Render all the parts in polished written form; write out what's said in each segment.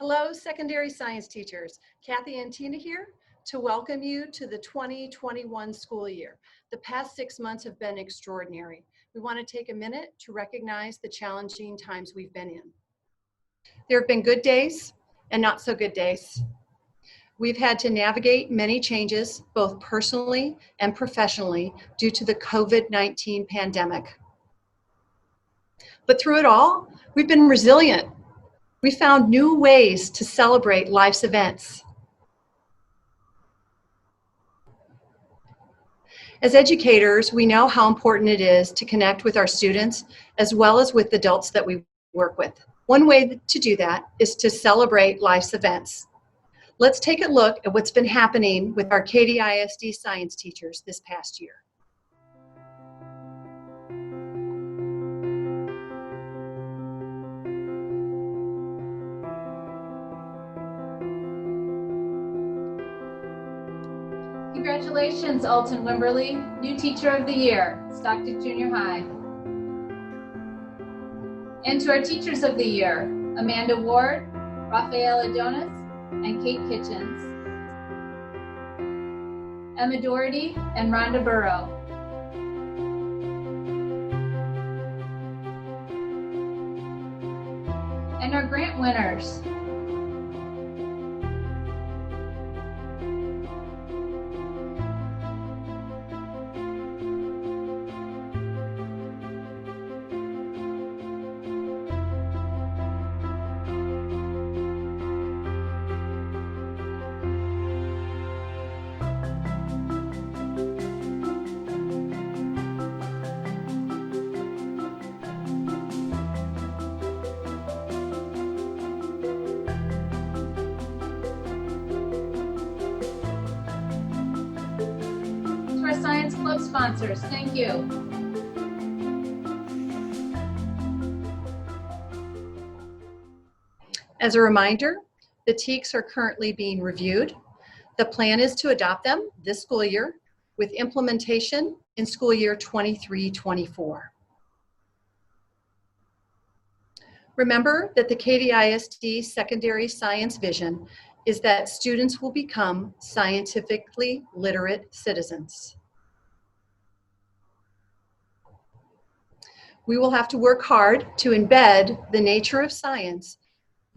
Hello, secondary science teachers. Kathy and Tina here to welcome you to the 2021 school year. The past 6 months have been extraordinary. We want to take a minute to recognize the challenging times we've been in. There have been good days and not so good days. We've had to navigate many changes, both personally and professionally, due to the COVID-19 pandemic. But through it all, we've been resilient. We found new ways to celebrate life's events. As educators, we know how important it is to connect with our students as well as with adults that we work with. One way to do that is to celebrate life's events. Let's take a look at what's been happening with our Katy ISD science teachers this past year. Congratulations, Alton Wimberly, new teacher of the year, Stockton Junior High. And to our teachers of the year, Amanda Ward, Raphael Adonis, and Kate Kitchens. Emma Doherty and Rhonda Burrow. And our grant winners. Science Club sponsors, thank you. As a reminder, the TEKS are currently being reviewed. The plan is to adopt them this school year with implementation in school year 23-24. Remember that the Katy ISD secondary science vision is that students will become scientifically literate citizens. We will have to work hard to embed the nature of science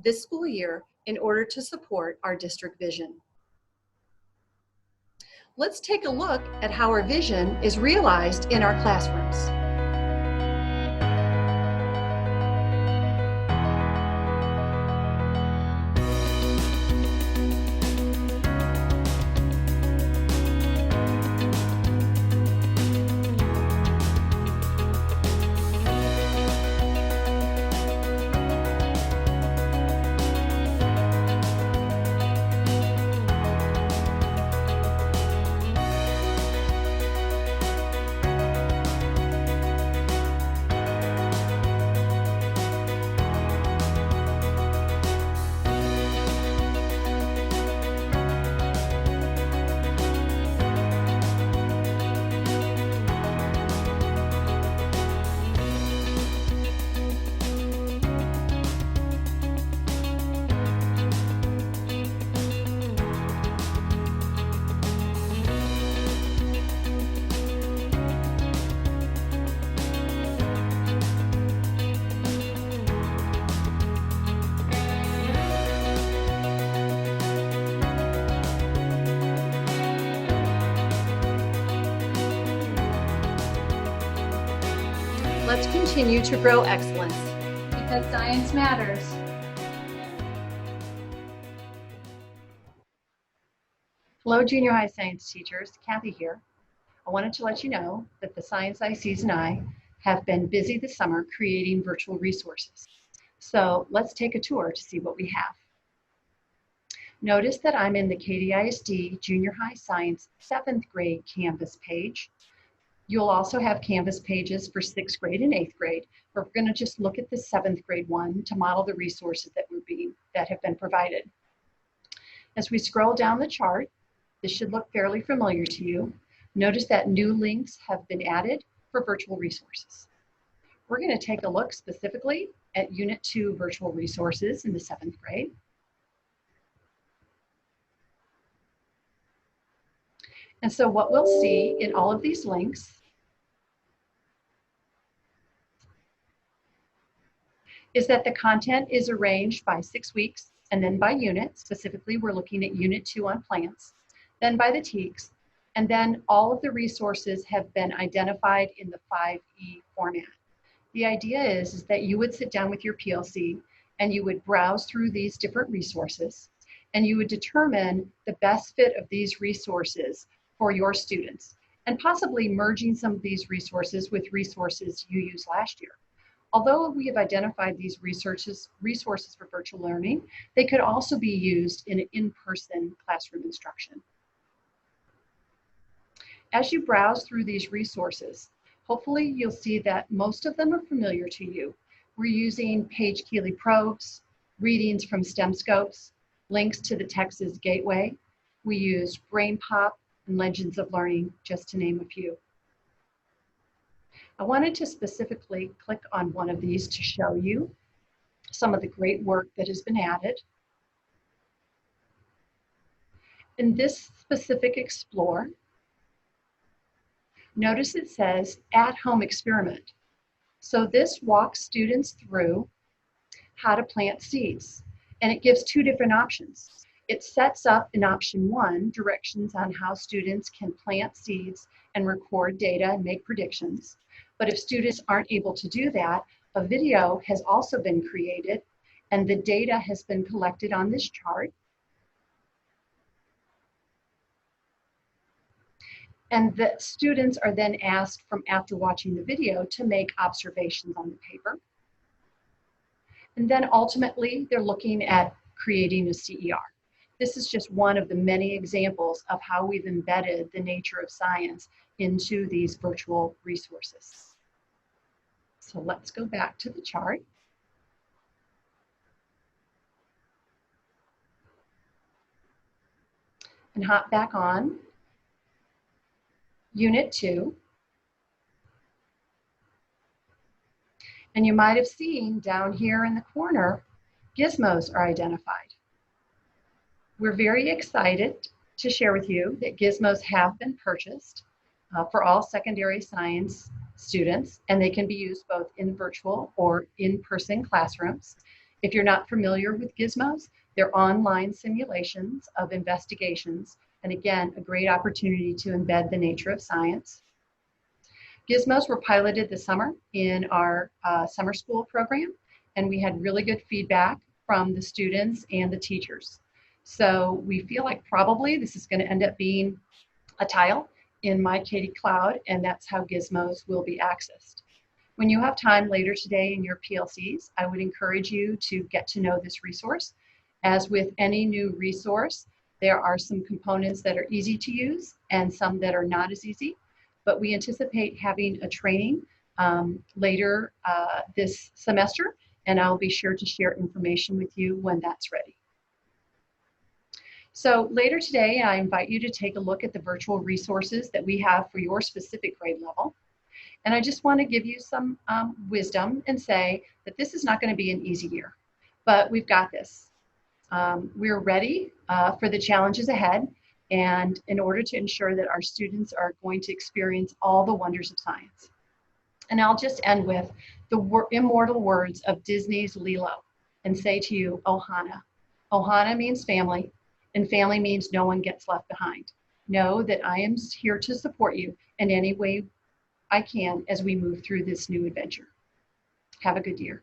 this school year in order to support our district vision. Let's take a look at how our vision is realized in our classrooms. Let's continue to grow excellence. Because science matters. Hello, junior high science teachers. Kathy here. I wanted to let you know that the Science ICs and I have been busy this summer creating virtual resources. So let's take a tour to see what we have. Notice that I'm in the Katy ISD Junior High Science 7th grade Canvas page. You'll also have Canvas pages for 6th grade and 8th grade, but we're going to just look at the 7th grade one to model the resources that have been provided. As we scroll down the chart, this should look fairly familiar to you. Notice that new links have been added for virtual resources. We're going to take a look specifically at Unit 2 virtual resources in the 7th grade. And so what we'll see in all of these links is that the content is arranged by 6 weeks and then by unit. Specifically, we're looking at Unit 2 on plants, then by the TEKS, and then all of the resources have been identified in the 5E format. The idea is that you would sit down with your PLC and you would browse through these different resources and you would determine the best fit of these resources for your students, and possibly merging some of these resources with resources you used last year. Although we have identified these resources for virtual learning, they could also be used in in-person classroom instruction. As you browse through these resources, hopefully you'll see that most of them are familiar to you. We're using Paige Keeley probes, readings from STEM Scopes, links to the Texas Gateway. We used BrainPop and Legends of Learning, just to name a few. I wanted to specifically click on one of these to show you some of the great work that has been added. In this specific Explore, notice it says at-home experiment. So this walks students through how to plant seeds, and it gives 2 different options. It sets up in option 1 directions on how students can plant seeds and record data and make predictions. But if students aren't able to do that, a video has also been created and the data has been collected on this chart. And the students are then asked from after watching the video to make observations on the paper. And then ultimately they're looking at creating a CER. This is just one of the many examples of how we've embedded the nature of science into these virtual resources. So let's go back to the chart. And hop back on Unit 2. And you might have seen down here in the corner, gizmos are identified. We're very excited to share with you that gizmos have been purchased for all secondary science students, and they can be used both in virtual or in-person classrooms. If you're not familiar with gizmos, they're online simulations of investigations, and again, a great opportunity to embed the nature of science. Gizmos were piloted this summer in our summer school program, and we had really good feedback from the students and the teachers. So we feel like probably this is going to end up being a tile in My Katie Cloud, and that's how gizmos will be accessed. When you have time later today in your PLCs, I would encourage you to get to know this resource. As with any new resource, there are some components that are easy to use and some that are not as easy, but we anticipate having a training later this semester, and I'll be sure to share information with you when that's ready. So later today, I invite you to take a look at the virtual resources that we have for your specific grade level. And I just want to give you some wisdom and say that this is not going to be an easy year, but we've got this. We're ready for the challenges ahead, and in order to ensure that our students are going to experience all the wonders of science. And I'll just end with the immortal words of Disney's Lilo and say to you, Ohana. Ohana means family, and family means no one gets left behind. Know that I am here to support you in any way I can as we move through this new adventure. Have a good year.